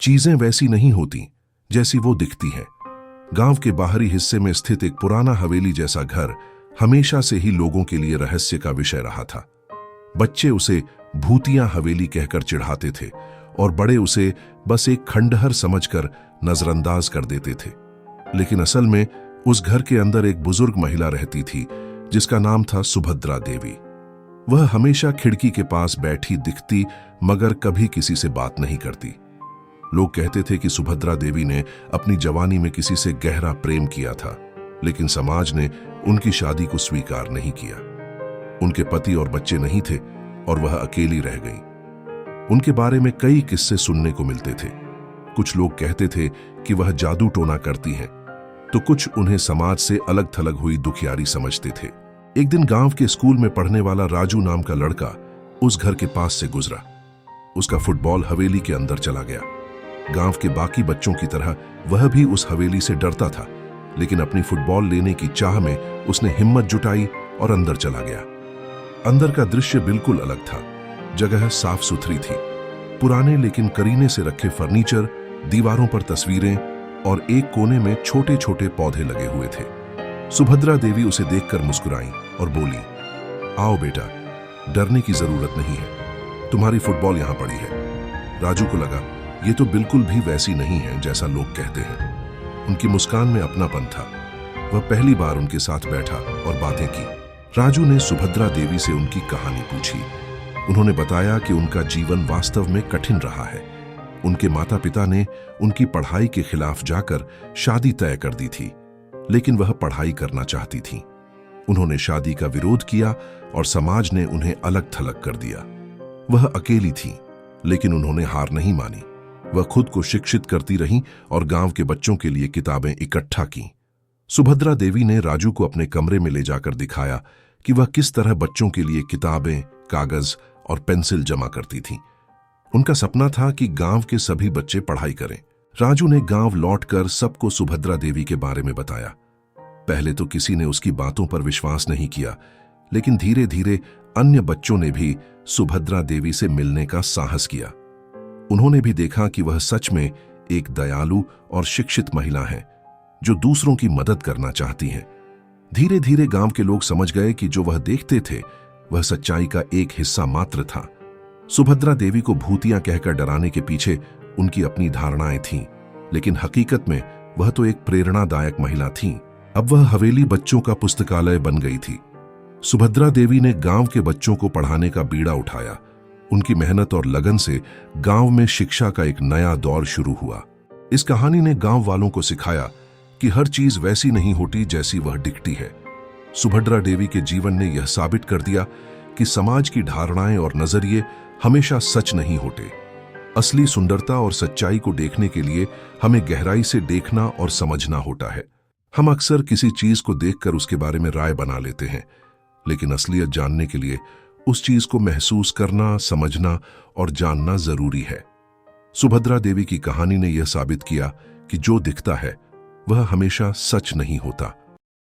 चीजें वैसी नहीं होती जैसी वो दिखती हैं। गांव के बाहरी हिस्से में स्थित एक पुराना हवेली जैसा घर हमेशा से ही लोगों के लिए रहस्य का विषय रहा था। बच्चे उसे भूतिया हवेली कहकर चिढ़ाते थे और बड़े उसे बस एक खंडहर समझकर नजरअंदाज कर देते थे। लेकिन असल में उस घर के अंदर एक बुजुर्ग महिला रहती थी जिसका नाम था सुभद्रा देवी। वह हमेशा खिड़की के पास बैठी दिखती मगर कभी किसी से बात नहीं करती। लोग कहते थे कि सुभद्रा देवी ने अपनी जवानी में किसी से गहरा प्रेम किया था, लेकिन समाज ने उनकी शादी को स्वीकार नहीं किया। उनके पति और बच्चे नहीं थे और वह अकेली रह गई। उनके बारे में कई किस्से सुनने को मिलते थे। कुछ लोग कहते थे कि वह जादू टोना करती हैं, तो कुछ उन्हें समाज से अलग थलग हुई दुखियारी समझते थे। एक दिन गांव के स्कूल में पढ़ने वाला राजू नाम का लड़का उस घर के पास से गुजरा। उसका फुटबॉल हवेली के अंदर चला गया। गांव के बाकी बच्चों की तरह वह भी उस हवेली से डरता था, लेकिन अपनी फुटबॉल लेने की चाह में उसने हिम्मत जुटाई और अंदर चला गया। अंदर का दृश्य बिल्कुल अलग था। जगह साफ सुथरी थी। पुराने लेकिन करीने से रखे फर्नीचर, दीवारों पर तस्वीरें और एक कोने में छोटे छोटे पौधे लगे हुए थे। सुभद्रा देवी उसे देखकर मुस्कुराई और बोली, आओ बेटा, डरने की जरूरत नहीं है, तुम्हारी फुटबॉल यहां पड़ी है। राजू को लगा ये तो बिल्कुल भी वैसी नहीं है जैसा लोग कहते हैं। उनकी मुस्कान में अपनापन था। वह पहली बार उनके साथ बैठा और बातें की। राजू ने सुभद्रा देवी से उनकी कहानी पूछी। उन्होंने बताया कि उनका जीवन वास्तव में कठिन रहा है। उनके माता पिता ने उनकी पढ़ाई के खिलाफ जाकर शादी तय कर दी थी, लेकिन वह पढ़ाई करना चाहती थी। उन्होंने शादी का विरोध किया और समाज ने उन्हें अलग थलग कर दिया। वह अकेली थी, लेकिन उन्होंने हार नहीं मानी। वह खुद को शिक्षित करती रहीं और गांव के बच्चों के लिए किताबें इकट्ठा की। सुभद्रा देवी ने राजू को अपने कमरे में ले जाकर दिखाया कि वह किस तरह बच्चों के लिए किताबें, कागज और पेंसिल जमा करती थी। उनका सपना था कि गांव के सभी बच्चे पढ़ाई करें। राजू ने गांव लौटकर सबको सुभद्रा देवी के बारे में बताया। पहले तो किसी ने उसकी बातों पर विश्वास नहीं किया, लेकिन धीरे धीरे अन्य बच्चों ने भी सुभद्रा देवी से मिलने का साहस किया। उन्होंने भी देखा कि वह सच में एक दयालु और शिक्षित महिला है जो दूसरों की मदद करना चाहती हैं। धीरे धीरे गांव के लोग समझ गए कि जो वह देखते थे वह सच्चाई का एक हिस्सा मात्र था। सुभद्रा देवी को भूतिया कहकर डराने के पीछे उनकी अपनी धारणाएं थीं, लेकिन हकीकत में वह तो एक प्रेरणादायक महिला थीं। अब वह हवेली बच्चों का पुस्तकालय बन गई थी। सुभद्रा देवी ने गांव के बच्चों को पढ़ाने का बीड़ा उठाया। उनकी मेहनत और लगन से गांव में शिक्षा का एक नया दौर शुरू हुआ। इस कहानी ने गांव वालों को सिखाया कि हर चीज वैसी नहीं होती जैसी वह दिखती है। सुभद्रा देवी के जीवन ने यह साबित कर दिया कि समाज की धारणाएं और नजरिए हमेशा सच नहीं होते। असली सुंदरता और सच्चाई को देखने के लिए हमें गहराई से देखना और समझना होता है। हम अक्सर किसी चीज को देखकर उसके बारे में राय बना लेते हैं, लेकिन असलियत जानने के लिए उस चीज को महसूस करना, समझना और जानना जरूरी है। सुभद्रा देवी की कहानी ने यह साबित किया कि जो दिखता है वह हमेशा सच नहीं होता।